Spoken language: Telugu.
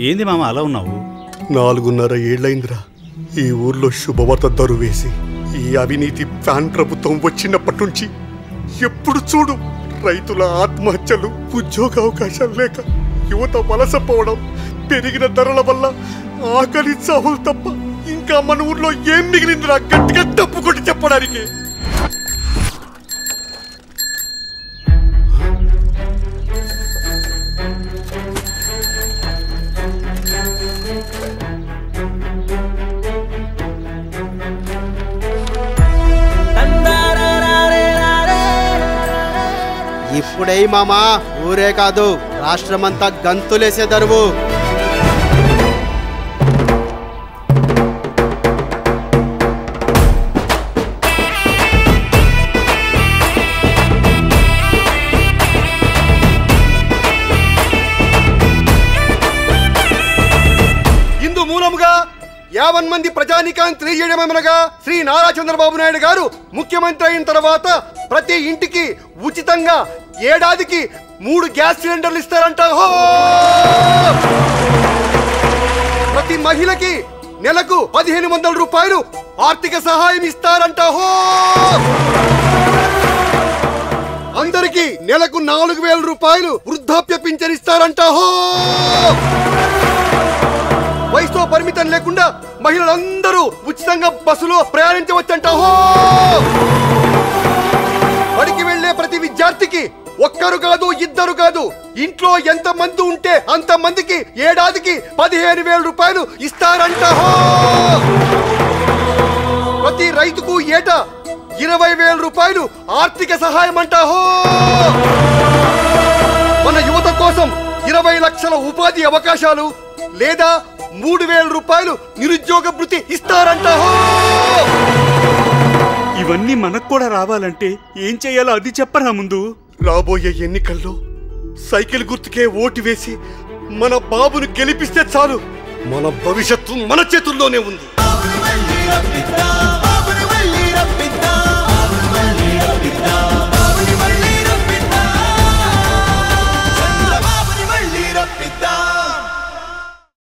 ఏంది మామ అలా ఉన్నావు? 4.5 ఏళ్లైందిరా ఈ ఊర్లో శుభవార్త దరువేసి. ఈ అవినీతి ఫ్యాన్ ప్రభుత్వం వచ్చినప్పటి నుంచి ఎప్పుడు చూడు రైతుల ఆత్మహత్యలు, ఉద్యోగ అవకాశాలు లేక యువత వలసపోవడం, పెరిగిన ధరల వల్ల ఆకలి చావులు తప్ప ఇంకా మన ఊర్లో ఏం మిగిలిందిరా గట్టిగా తప్పు కొట్టి చెప్పడానికి. ఇప్పుడే మామా ఊరే కాదు రాష్ట్రమంతా గంతులేసే దరువు. ఇందు మూలముగా 50 మంది ప్రజానికాన్ని తెలియజేయడమేమనగా శ్రీ నారా చంద్రబాబు నాయుడు గారు ముఖ్యమంత్రి అయిన తర్వాత ప్రతి ఇంటికి ఉచితంగా ఏడాదికి 3 గ్యాస్ సిలిండర్లు ఇస్తారంట. ప్రతి మహిళకి నెలకు 1500 రూపాయలు ఆర్థిక సహాయం ఇస్తారంట. అందరికి నెలకు 4000 రూపాయలు వృద్ధాప్య పింఛన్ ఇస్తారంట. వయసుతో పరిమితం లేకుండా మహిళలందరూ ఉచితంగా బస్సులో ప్రయాణించవచ్చంట. బడికి వెళ్లే ప్రతి విద్యార్థికి ఒక్కరు కాదు, ఇద్దరు కాదు, ఇంట్లో ఎంత మంది ఉంటే అంత మందికి ఏడాదికి 15,000 రూపాయలు ఇస్తారంట. ప్రతి రైతుకు ఏటా 20,000 రూపాయలు ఆర్థిక సహాయం అంట. మన యువత కోసం 20 లక్షల ఉపాధి అవకాశాలు లేదా 3,000 రూపాయలు నిరుద్యోగ భృతి ఇస్తారంట. ఇవన్నీ మనకు కూడా రావాలంటే ఏం చెయ్యాలో అది చెప్పరా ముందు. రాబోయే ఎన్నికల్లో సైకిల్ గుర్తుకే ఓటు వేసి మన బాబును గెలిపిస్తే చాలు. మన భవిష్యత్తు మన చేతుల్లోనే ఉంది.